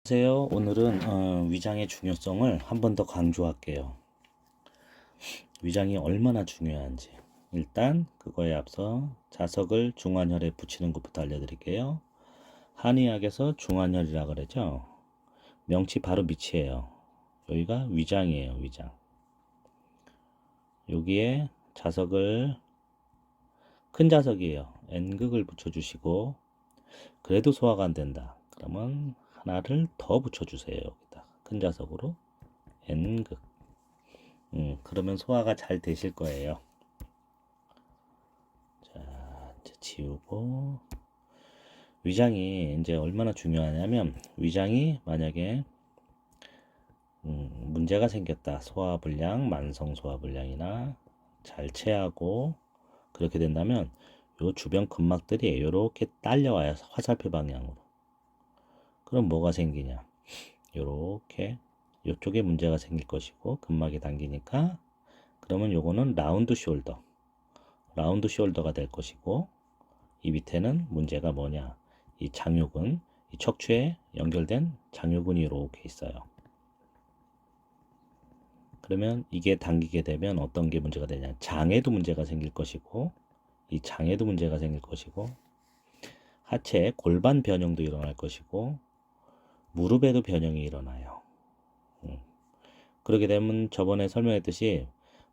안녕하세요. 오늘은 위장의 중요성을 한 번 더 강조할게요. 위장이 얼마나 중요한지. 일단 그거에 앞서 자석을 중환혈에 붙이는 것부터 알려드릴게요. 한의학에서 중환혈이라 그러죠. 명치 바로 밑이에요. 여기가 위장이에요. 위장. 여기에 자석을 큰 자석이에요. N극을 붙여주시고, 그래도 소화가 안 된다. 그러면 하나를 더 붙여주세요. 여기다 큰 자석으로 N극. 그러면 소화가 잘 되실 거예요. 자, 이제 지우고. 위장이 이제 얼마나 중요하냐면, 위장이 만약에 문제가 생겼다. 소화불량, 만성 소화불량이나 잘 체하고 그렇게 된다면 요 주변 근막들이 이렇게 딸려와요. 화살표 방향으로. 그럼 뭐가 생기냐? 요렇게 요쪽에 문제가 생길 것이고, 근막이 당기니까, 그러면 요거는 라운드 숄더가 될 것이고, 이 밑에는 문제가 뭐냐? 이 장요근, 이 척추에 연결된 장요근이 이렇게 있어요. 그러면 이게 당기게 되면 어떤 게 문제가 되냐? 장에도 문제가 생길 것이고, 이 장에도 문제가 생길 것이고, 하체 골반 변형도 일어날 것이고, 무릎에도 변형이 일어나요. 그렇게 되면 저번에 설명했듯이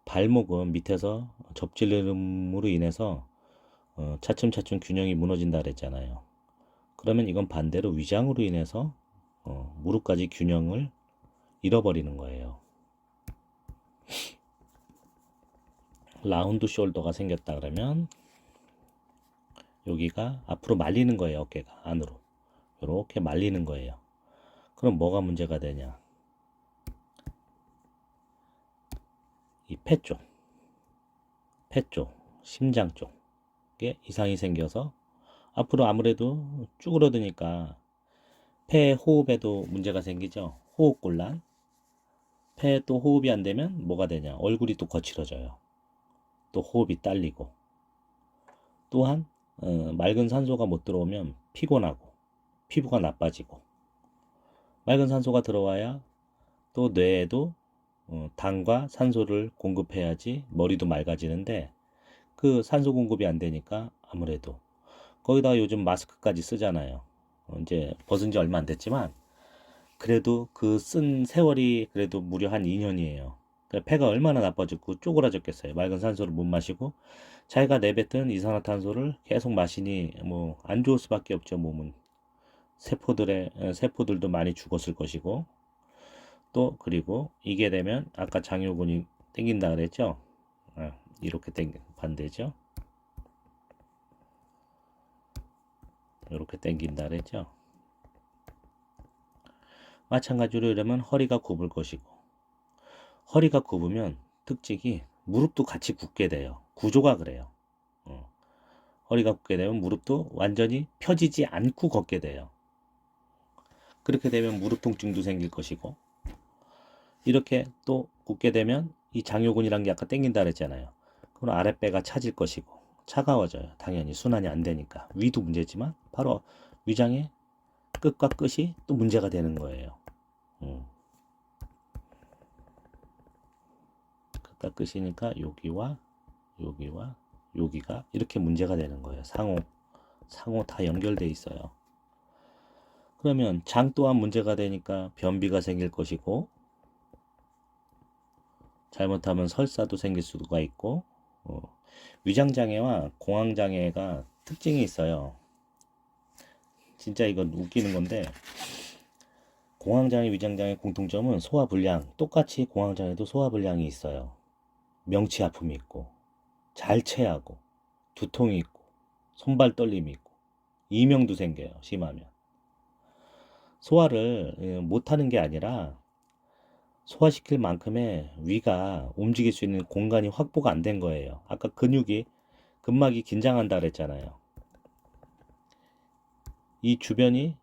발목은 밑에서 접질림으로 인해서 차츰차츰 균형이 무너진다 그랬잖아요. 그러면 이건 반대로 위장으로 인해서 무릎까지 균형을 잃어버리는 거예요. 라운드 숄더가 생겼다 그러면 여기가 앞으로 말리는 거예요. 어깨가 안으로 이렇게 말리는 거예요. 그럼 뭐가 문제가 되냐? 이 폐 쪽, 심장 쪽에 이상이 생겨서 앞으로 아무래도 쭈그러드니까 폐 호흡에도 문제가 생기죠. 호흡곤란. 폐 또 호흡이 안 되면 뭐가 되냐? 얼굴이 또 거칠어져요. 또 호흡이 딸리고. 또한 맑은 산소가 못 들어오면 피곤하고 피부가 나빠지고, 맑은 산소가 들어와야 또 뇌에도 당과 산소를 공급해야지 머리도 맑아지는데, 그 산소 공급이 안 되니까 아무래도, 거기다가 요즘 마스크까지 쓰잖아요. 이제 벗은 지 얼마 안 됐지만 그래도 그 쓴 세월이 그래도 무려 한 2년이에요. 폐가 얼마나 나빠졌고 쪼그라졌겠어요. 맑은 산소를 못 마시고 자기가 내뱉은 이산화탄소를 계속 마시니 뭐 안 좋을 수밖에 없죠. 몸은 세포들도 많이 죽었을 것이고, 또 그리고 이게 되면 아까 장요근이 땡긴다 그랬죠. 이렇게 반대죠. 이렇게 땡긴다 그랬죠. 마찬가지로 이러면 허리가 굽을 것이고, 허리가 굽으면 특징이 무릎도 같이 굽게 돼요. 구조가 그래요. 허리가 굽게 되면 무릎도 완전히 펴지지 않고 걷게 돼요. 그렇게 되면 무릎 통증도 생길 것이고, 이렇게 또 굽게 되면 이 장요근이란 게 아까 땡긴다 그랬잖아요. 그럼 아랫배가 차질 것이고 차가워져요. 당연히 순환이 안 되니까. 위도 문제지만 바로 위장의 끝과 끝이 또 문제가 되는 거예요. 끝과 끝이니까 여기와 여기와 여기가 이렇게 문제가 되는 거예요. 상호 다 연결돼 있어요. 그러면 장 또한 문제가 되니까 변비가 생길 것이고, 잘못하면 설사도 생길 수가 있고, 위장장애와 공황장애가 특징이 있어요. 진짜 이건 웃기는 건데, 공황장애, 위장장애 공통점은 소화불량. 똑같이 공황장애도 소화불량이 있어요. 명치 아픔이 있고, 잘 체하고, 두통이 있고, 손발 떨림이 있고, 이명도 생겨요. 심하면. 소화를 못하는 게 아니라 소화시킬 만큼의 위가 움직일 수 있는 공간이 확보가 안 된 거예요. 아까 근막이 긴장한다 그랬잖아요. 이 주변이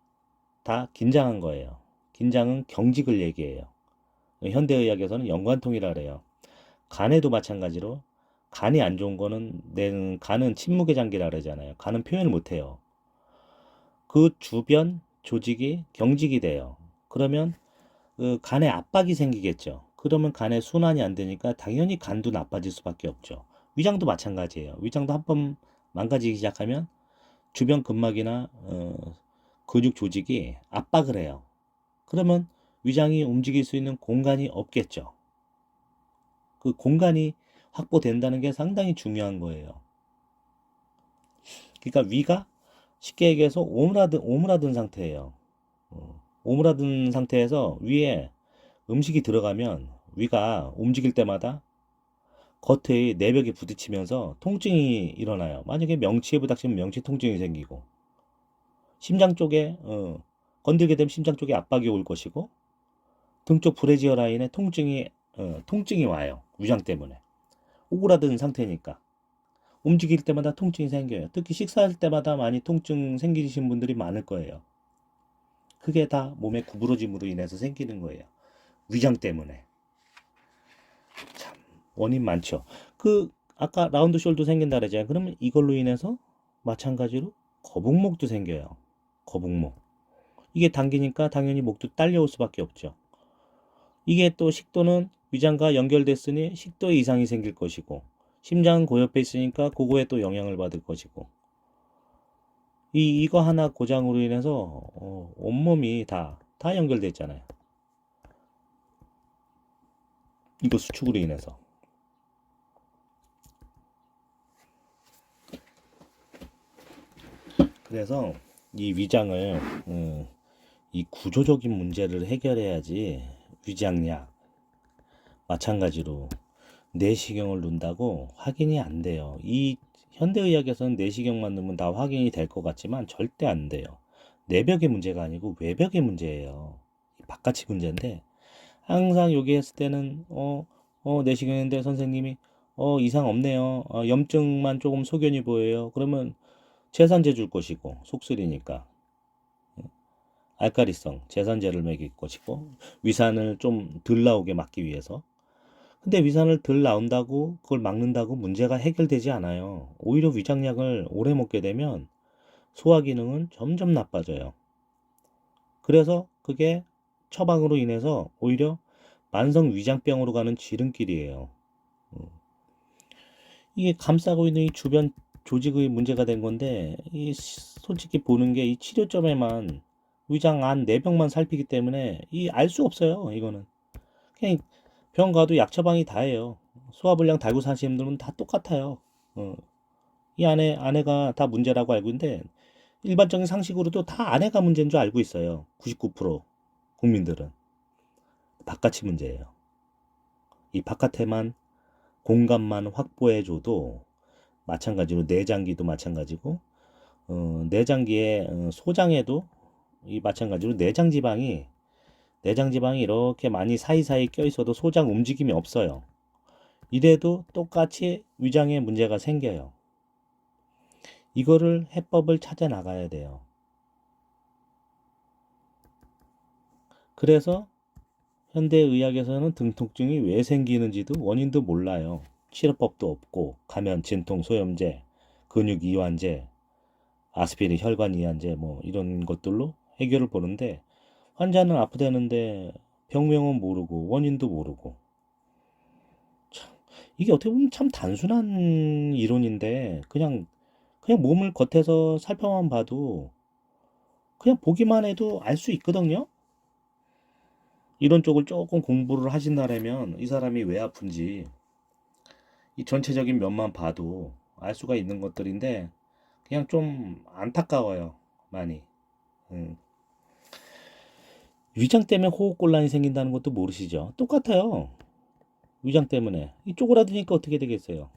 다 긴장한 거예요. 긴장은 경직을 얘기해요. 현대의학에서는 연관통이라 그래요. 간에도 마찬가지로, 간이 안 좋은 거는 간은 침묵의 장기라 그러잖아요. 간은 표현을 못 해요. 그 주변 조직이 경직이 돼요. 그러면 그 간에 압박이 생기겠죠. 그러면 간에 순환이 안 되니까 당연히 간도 나빠질 수밖에 없죠. 위장도 마찬가지예요. 위장도 한번 망가지기 시작하면 주변 근막이나 근육 조직이 압박을 해요. 그러면 위장이 움직일 수 있는 공간이 없겠죠. 그 공간이 확보된다는 게 상당히 중요한 거예요. 그러니까 위가 쉽게 얘기해서 오므라든 상태예요. 오므라든 상태에서 위에 음식이 들어가면 위가 움직일 때마다 겉의 내벽에 부딪히면서 통증이 일어나요. 만약에 명치에 부닥치면 명치 통증이 생기고, 심장 쪽에 건들게 되면 심장 쪽에 압박이 올 것이고, 등 쪽 브래지어 라인에 통증이 와요. 위장 때문에. 오그라든 상태니까. 움직일 때마다 통증이 생겨요. 특히 식사할 때마다 많이 통증 생기신 분들이 많을 거예요. 그게 다 몸의 구부러짐으로 인해서 생기는 거예요. 위장 때문에. 참, 원인 많죠. 아까 라운드 숄도 생긴다 그러잖아요. 그러면 이걸로 인해서 마찬가지로 거북목도 생겨요. 거북목. 이게 당기니까 당연히 목도 딸려올 수밖에 없죠. 이게 또 식도는 위장과 연결됐으니 식도에 이상이 생길 것이고, 심장은 그 옆에 있으니까 그거에 또 영향을 받을 것이고, 이거 하나 고장으로 인해서 온몸이 다 연결돼 있잖아요. 이거 수축으로 인해서. 그래서 이 위장을 이 구조적인 문제를 해결해야지 위장약 마찬가지로 내시경을 넣는다고 확인이 안 돼요. 이 현대의학에서는 내시경만 넣으면 다 확인이 될 것 같지만 절대 안 돼요. 내벽의 문제가 아니고 외벽의 문제예요. 바깥이 문제인데 항상 여기 했을 때는 내시경인데 선생님이 이상 없네요. 염증만 조금 소견이 보여요. 그러면 제산제 줄 것이고 속쓰리니까 알카리성 제산제를 먹일 것이고 위산을 좀 덜 나오게 막기 위해서. 근데 위산을 덜 나온다고 그걸 막는다고 문제가 해결되지 않아요. 오히려 위장약을 오래 먹게 되면 소화 기능은 점점 나빠져요. 그래서 그게 처방으로 인해서 오히려 만성 위장병으로 가는 지름길이에요. 이게 감싸고 있는 이 주변 조직의 문제가 된 건데 솔직히 보는 게 이 치료점에만 위장 안 내벽만 살피기 때문에 이 알 수 없어요. 이거는 그냥 병원 가도 약 처방이 다예요. 소화불량 달고 사시는 분들은 다 똑같아요. 이 아내가 다 문제라고 알고 있는데 일반적인 상식으로도 다 아내가 문제인 줄 알고 있어요. 99% 국민들은 바깥이 문제예요. 이 바깥에만 공간만 확보해줘도 마찬가지로 내장기도 마찬가지고 내장기의 소장에도 이 마찬가지로 내장지방이 이렇게 많이 사이사이 껴있어도 소장 움직임이 없어요. 이래도 똑같이 위장에 문제가 생겨요. 이거를 해법을 찾아 나가야 돼요. 그래서 현대의학에서는 등 통증이 왜 생기는지도 원인도 몰라요. 치료법도 없고 가면, 진통, 소염제, 근육 이완제, 아스피린, 혈관 이완제 뭐 이런 것들로 해결을 보는데 환자는 아프다는데 병명은 모르고 원인도 모르고 참, 이게 어떻게 보면 참 단순한 이론인데 그냥 몸을 겉에서 살펴만 봐도 그냥 보기만 해도 알 수 있거든요. 이런 쪽을 조금 공부를 하신다면 이 사람이 왜 아픈지 이 전체적인 면만 봐도 알 수가 있는 것들인데 그냥 좀 안타까워요. 많이. 음. 위장 때문에 호흡곤란이 생긴다는 것도 모르시죠? 똑같아요. 위장 때문에. 이 쪼그라드니까 어떻게 되겠어요?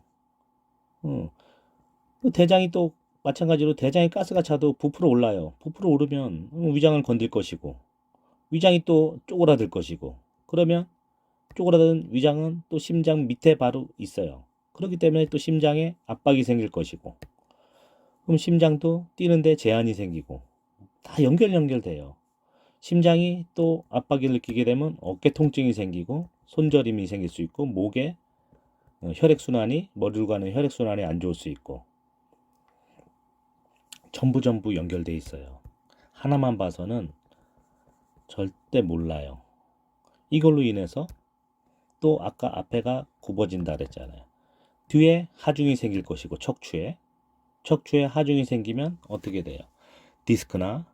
대장이 또 마찬가지로 대장에 가스가 차도 부풀어 올라요. 부풀어 오르면 위장을 건들 것이고 위장이 또 쪼그라들 것이고 그러면 쪼그라든 위장은 또 심장 밑에 바로 있어요. 그렇기 때문에 또 심장에 압박이 생길 것이고 그럼 심장도 뛰는데 제한이 생기고 다 연결돼요. 심장이 또 압박을 느끼게 되면 어깨 통증이 생기고 손저림이 생길 수 있고 목에 혈액순환이 머리로 가는 혈액순환이 안 좋을 수 있고 전부 연결돼 있어요. 하나만 봐서는 절대 몰라요. 이걸로 인해서 또 아까 앞에가 굽어진다 그랬잖아요. 뒤에 하중이 생길 것이고 척추에 하중이 생기면 어떻게 돼요? 디스크나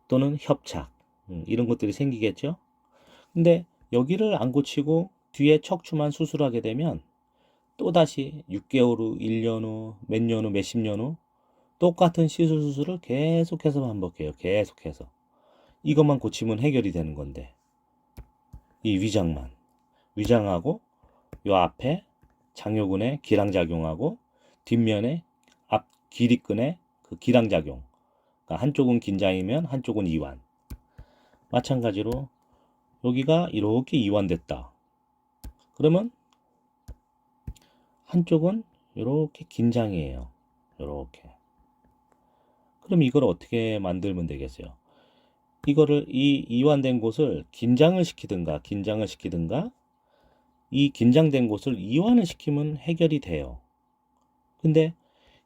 또는 협착 이런 것들이 생기겠죠. 근데 여기를 안 고치고 뒤에 척추만 수술하게 되면 또다시 6개월 후, 1년 후, 몇 년 후, 몇십 년 후 똑같은 시술 수술을 계속해서 반복해요. 계속해서. 이것만 고치면 해결이 되는 건데 이 위장하고 요 앞에 장요근에 기량작용하고 뒷면에 앞 기립근에 그 기량작용. 그러니까 한쪽은 긴장이면 한쪽은 이완. 마찬가지로 여기가 이렇게 이완됐다. 그러면 한쪽은 이렇게 긴장이에요. 이렇게. 그럼 이걸 어떻게 만들면 되겠어요? 이거를 이 이완된 곳을 긴장을 시키든가 이 긴장된 곳을 이완을 시키면 해결이 돼요. 근데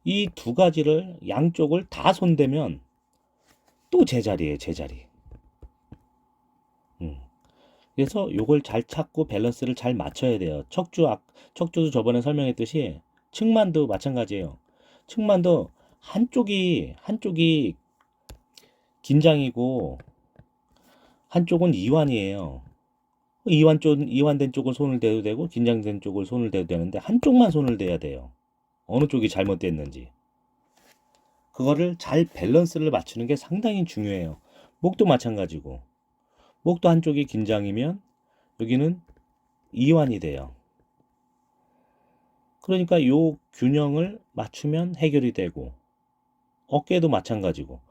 이 두 가지를 양쪽을 다 손대면 또 제자리예요, 제자리. 그래서 요걸 잘 찾고 밸런스를 잘 맞춰야 돼요. 척추도 저번에 설명했듯이 측만도 마찬가지예요. 측만도 한쪽이 긴장이고 한쪽은 이완이에요. 이완된 쪽을 손을 대도 되고 긴장된 쪽을 손을 대도 되는데 한쪽만 손을 대야 돼요. 어느 쪽이 잘못됐는지. 그거를 잘 밸런스를 맞추는 게 상당히 중요해요. 목도 마찬가지고. 목도 한쪽이 긴장이면 여기는 이완이 돼요. 그러니까 요 균형을 맞추면 해결이 되고 어깨도 마찬가지고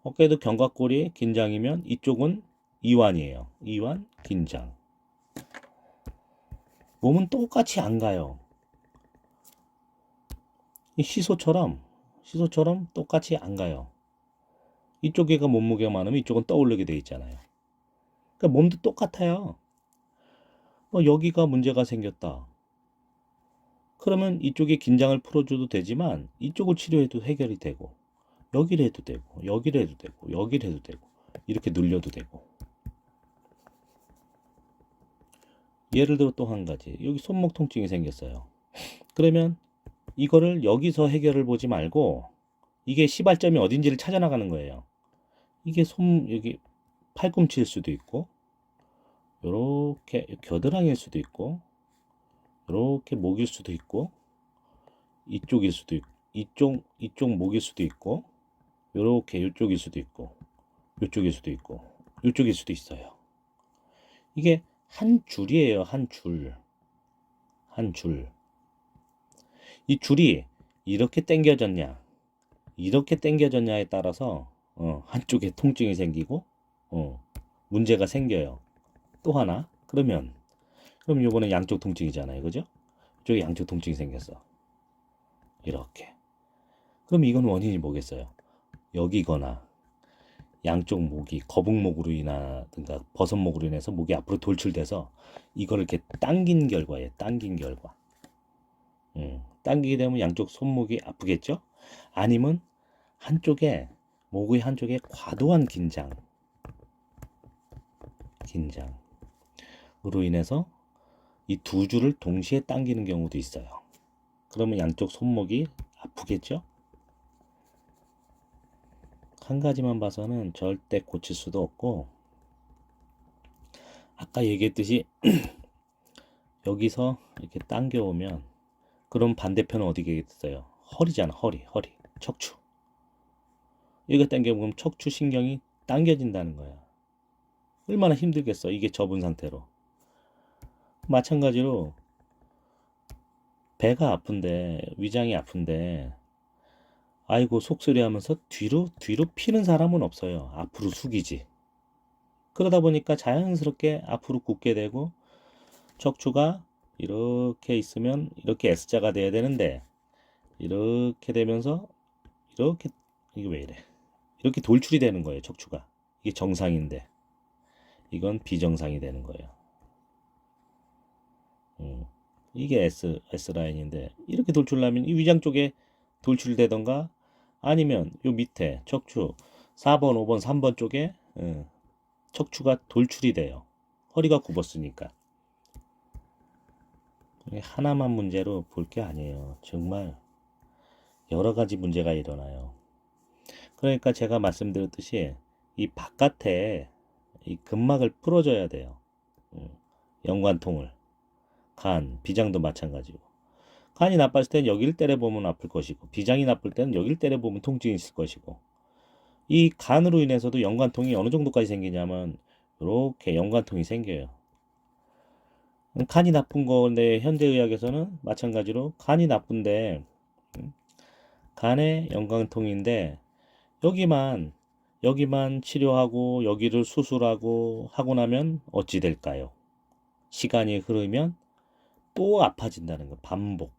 어깨도 견갑골이 긴장이면 이쪽은 이완이에요. 이완, 긴장. 몸은 똑같이 안 가요. 시소처럼 똑같이 안 가요. 이쪽에가 몸무게가 많으면 이쪽은 떠오르게 돼 있잖아요. 그러니까 몸도 똑같아요. 여기가 문제가 생겼다. 그러면 이쪽에 긴장을 풀어줘도 되지만 이쪽을 치료해도 해결이 되고 여기를 해도 되고 여기를 해도 되고 여기를 해도 되고 이렇게 눌려도 되고. 예를 들어 또 한 가지. 여기 손목 통증이 생겼어요. 그러면 이거를 여기서 해결을 보지 말고 이게 시발점이 어딘지를 찾아나가는 거예요. 이게 여기 팔꿈치일 수도 있고 요렇게 겨드랑이일 수도 있고 요렇게 목일 수도 있고 이쪽일 수도 있고 이쪽 목일 수도 있고 요렇게 이쪽일 수도 있고 요쪽일 수도 있고 요쪽일 수도 있어요. 이게 한 줄이에요. 한 줄. 이 줄이 이렇게 당겨졌냐 이렇게 당겨졌냐에 따라서 한쪽에 통증이 생기고 문제가 생겨요. 또 하나 그럼 요번에 양쪽 통증이잖아요. 그죠? 이쪽에 양쪽 통증이 생겼어. 이렇게. 그럼 이건 원인이 뭐겠어요? 여기거나 양쪽 목이 거북목으로 인하든가 버섯목으로 인해서 목이 앞으로 돌출돼서 이거를 이렇게 당긴 결과예요. 당긴 결과. 당기게 되면 양쪽 손목이 아프겠죠? 아니면 목의 한쪽에 과도한 긴장으로 인해서 이 두 줄을 동시에 당기는 경우도 있어요. 그러면 양쪽 손목이 아프겠죠? 한 가지만 봐서는 절대 고칠 수도 없고 아까 얘기했듯이 여기서 이렇게 당겨오면 그럼 반대편은 어디겠어요? 허리잖아. 허리 척추. 이거 당겨보면 척추 신경이 당겨진다는 거야. 얼마나 힘들겠어. 이게 접은 상태로. 마찬가지로 배가 아픈데 위장이 아픈데 아이고 속쓰리 하면서 뒤로 피는 사람은 없어요. 앞으로 숙이지. 그러다 보니까 자연스럽게 앞으로 굽게 되고 척추가 이렇게 있으면 이렇게 S자가 돼야 되는데 이렇게 되면서 이게 왜 이래? 이렇게 돌출이 되는 거예요. 척추가. 이게 정상인데 이건 비정상이 되는 거예요. 이게 S 라인인데 이렇게 돌출하면 이 위장 쪽에 돌출되던가 아니면 요 밑에 척추 4번, 5번, 3번 쪽에 척추가 돌출이 돼요. 허리가 굽었으니까. 하나만 문제로 볼 게 아니에요. 정말 여러 가지 문제가 일어나요. 그러니까 제가 말씀드렸듯이 이 바깥에 이 근막을 풀어줘야 돼요. 연관통을. 간, 비장도 마찬가지고. 간이 나빴을 땐 여기를 때려보면 아플 것이고, 비장이 나쁠 때는 여기를 때려보면 통증이 있을 것이고, 이 간으로 인해서도 연관통이 어느 정도까지 생기냐면 이렇게 연관통이 생겨요. 간이 나쁜 건데 현대의학에서는 마찬가지로 간이 나쁜데 간의 연관통인데 여기만 치료하고 여기를 수술하고 하고 나면 어찌 될까요? 시간이 흐르면 또 아파진다는 거. 반복.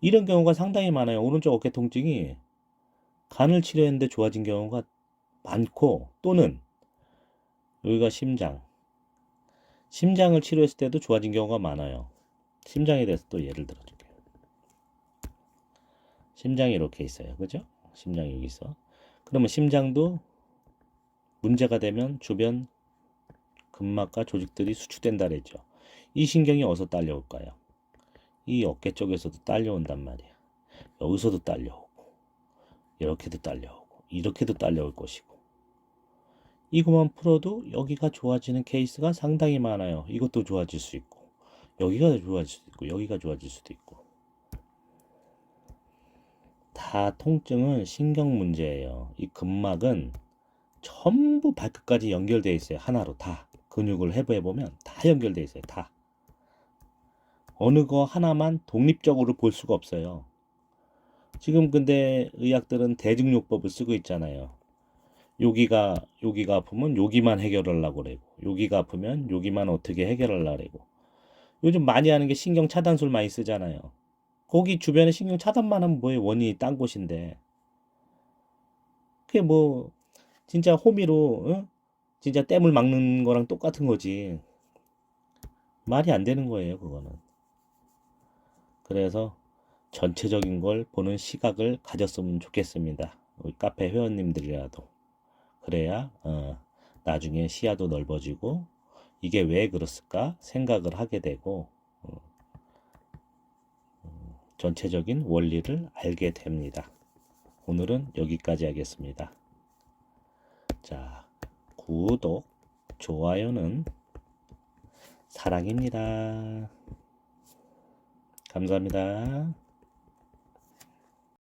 이런 경우가 상당히 많아요. 오른쪽 어깨 통증이 간을 치료했는데 좋아진 경우가 많고, 또는 여기가 심장을 치료했을 때도 좋아진 경우가 많아요. 심장에 대해서 또 예를 들어줄게요. 심장이 이렇게 있어요. 그죠? 심장이 여기 있어. 그러면 심장도 문제가 되면 주변 근막과 조직들이 수축된다 그랬죠. 이 신경이 어디서 딸려올까요? 이 어깨 쪽에서도 딸려온단 말이야. 여기서도 딸려오고, 이렇게도 딸려오고, 이렇게도 딸려올 것이고. 이것만 풀어도 여기가 좋아지는 케이스가 상당히 많아요. 이것도 좋아질 수 있고, 여기가 좋아질 수도 있고, 여기가 좋아질 수도 있고. 다 통증은 신경 문제예요. 이 근막은 전부 발끝까지 연결되어 있어요. 하나로 다. 근육을 해부해보면 다 연결되어 있어요. 다. 어느 거 하나만 독립적으로 볼 수가 없어요. 지금 근데 의학들은 대증요법을 쓰고 있잖아요. 여기가 아프면 여기만 해결하려고 그러고, 여기가 아프면 여기만 어떻게 해결하려고 그러고. 요즘 많이 하는 게 신경 차단술 많이 쓰잖아요. 거기 주변에 신경 차단만 하면 뭐예요? 원인이 딴 곳인데. 그게 뭐 진짜 호미로 진짜 댐을 막는 거랑 똑같은 거지. 말이 안 되는 거예요, 그거는. 그래서 전체적인 걸 보는 시각을 가졌으면 좋겠습니다. 우리 카페 회원님들이라도. 그래야 나중에 시야도 넓어지고 이게 왜 그랬을까 생각을 하게 되고 전체적인 원리를 알게 됩니다. 오늘은 여기까지 하겠습니다. 자, 구독, 좋아요는 사랑입니다. 감사합니다.